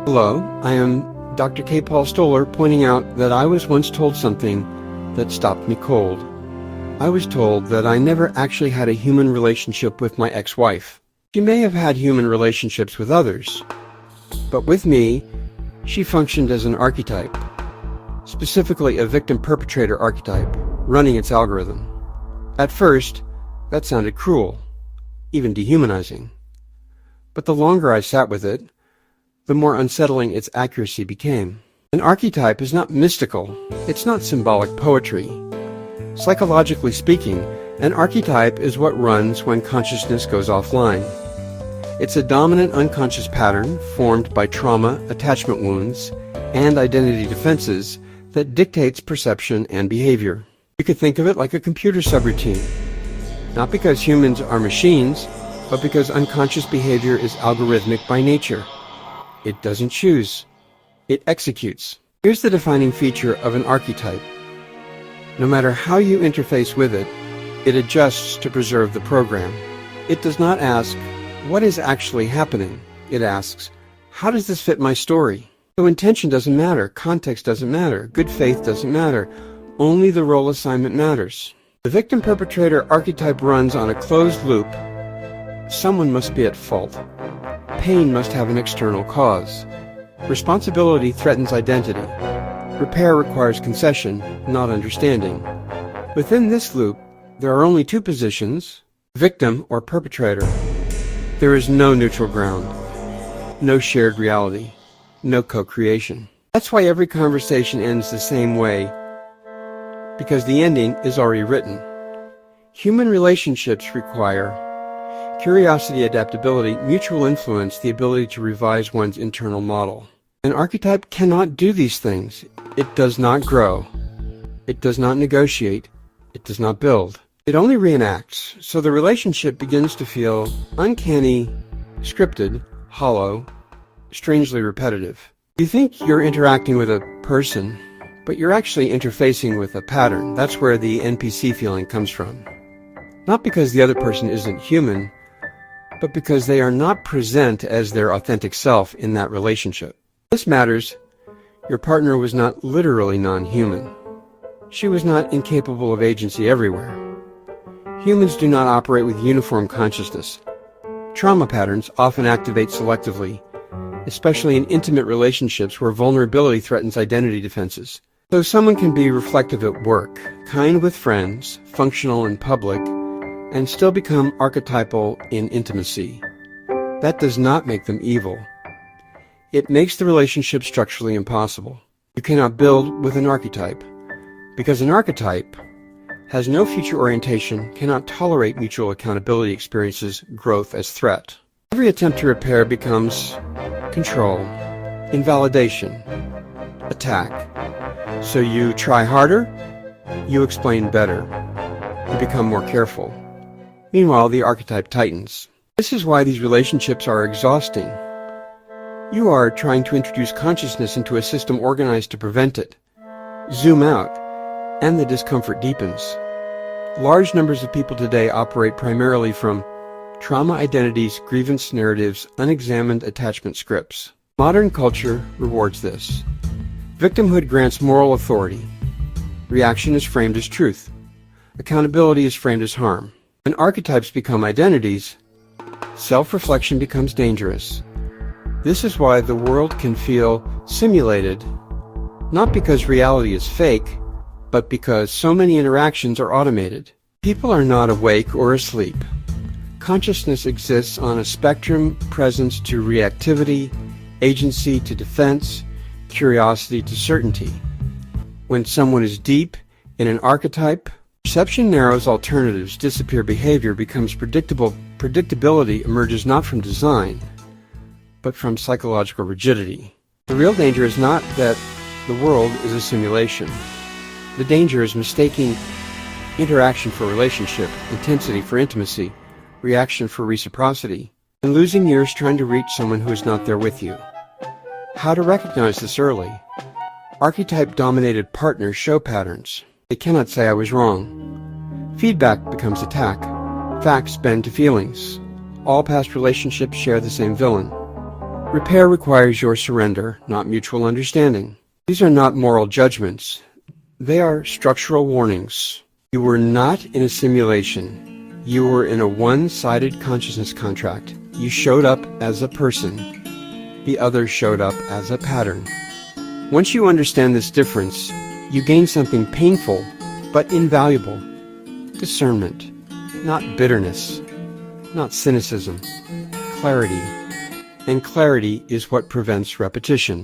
Hello, I am Dr. K. Paul Stoller, pointing out that I was once told something that stopped me cold. I was told that I never actually had a human relationship with my ex-wife. She may have had human relationships with others, but with me, she functioned as an archetype, specifically a victim-perpetrator archetype, running its algorithm. At first, that sounded cruel, even dehumanizing. But the longer I sat with it, the more unsettling its accuracy became. An archetype is not mystical. It's not symbolic poetry. Psychologically speaking, an archetype is what runs when consciousness goes offline. It's a dominant unconscious pattern formed by trauma, attachment wounds, and identity defenses that dictates perception and behavior. You could think of it like a computer subroutine. Not because humans are machines, but because unconscious behavior is algorithmic by nature. It doesn't choose. It executes. Here's the defining feature of an archetype. No matter how you interface with it, it adjusts to preserve the program. It does not ask, what is actually happening? It asks, how does this fit my story? So intention doesn't matter, context doesn't matter, good faith doesn't matter. Only the role assignment matters. The victim-perpetrator archetype runs on a closed loop. Someone must be at fault. Pain must have an external cause. Responsibility threatens identity. Repair requires concession, not understanding. Within this loop, there are only two positions, victim or perpetrator. There is no neutral ground, no shared reality, no co-creation. That's why every conversation ends the same way, because the ending is already written. Human relationships require curiosity, adaptability, mutual influence, the ability to revise one's internal model. An archetype cannot do these things. It does not grow. It does not negotiate. It does not build. It only reenacts, so the relationship begins to feel uncanny, scripted, hollow, strangely repetitive. You think you're interacting with a person, but you're actually interfacing with a pattern. That's where the NPC feeling comes from. Not because the other person isn't human, but because they are not present as their authentic self in that relationship. This matters. Your partner was not literally non-human. She was not incapable of agency everywhere. Humans do not operate with uniform consciousness. Trauma patterns often activate selectively, especially in intimate relationships where vulnerability threatens identity defenses. So someone can be reflective at work, kind with friends, functional in public, and still become archetypal in intimacy. That does not make them evil. It makes the relationship structurally impossible. You cannot build with an archetype, because an archetype has no future orientation, cannot tolerate mutual accountability experiences, growth as threat. Every attempt to repair becomes control, invalidation, attack. So you try harder, you explain better, you become more careful. Meanwhile, the archetype tightens. This is why these relationships are exhausting. You are trying to introduce consciousness into a system organized to prevent it. Zoom out, and the discomfort deepens. Large numbers of people today operate primarily from trauma identities, grievance narratives, unexamined attachment scripts. Modern culture rewards this. Victimhood grants moral authority. Reaction is framed as truth. Accountability is framed as harm. When archetypes become identities, self-reflection becomes dangerous. This is why the world can feel simulated, not because reality is fake, but because so many interactions are automated. People are not awake or asleep. Consciousness exists on a spectrum, presence to reactivity, agency to defense, curiosity to certainty. When someone is deep in an archetype, perception narrows, alternatives disappear, behavior becomes predictable. Predictability emerges not from design, but from psychological rigidity. The real danger is not that the world is a simulation. The danger is mistaking interaction for relationship, intensity for intimacy, reaction for reciprocity, and losing years trying to reach someone who is not there with you. How to recognize this early? Archetype-dominated partners show patterns. They cannot say I was wrong. Feedback becomes attack. Facts bend to feelings. All past relationships share the same villain. Repair requires your surrender, not mutual understanding. These are not moral judgments. They are structural warnings. You were not in a simulation. You were in a one-sided consciousness contract. You showed up as a person. The other showed up as a pattern. Once you understand this difference, you gain something painful but invaluable. Discernment. Not bitterness. Not cynicism. Clarity. And clarity is what prevents repetition.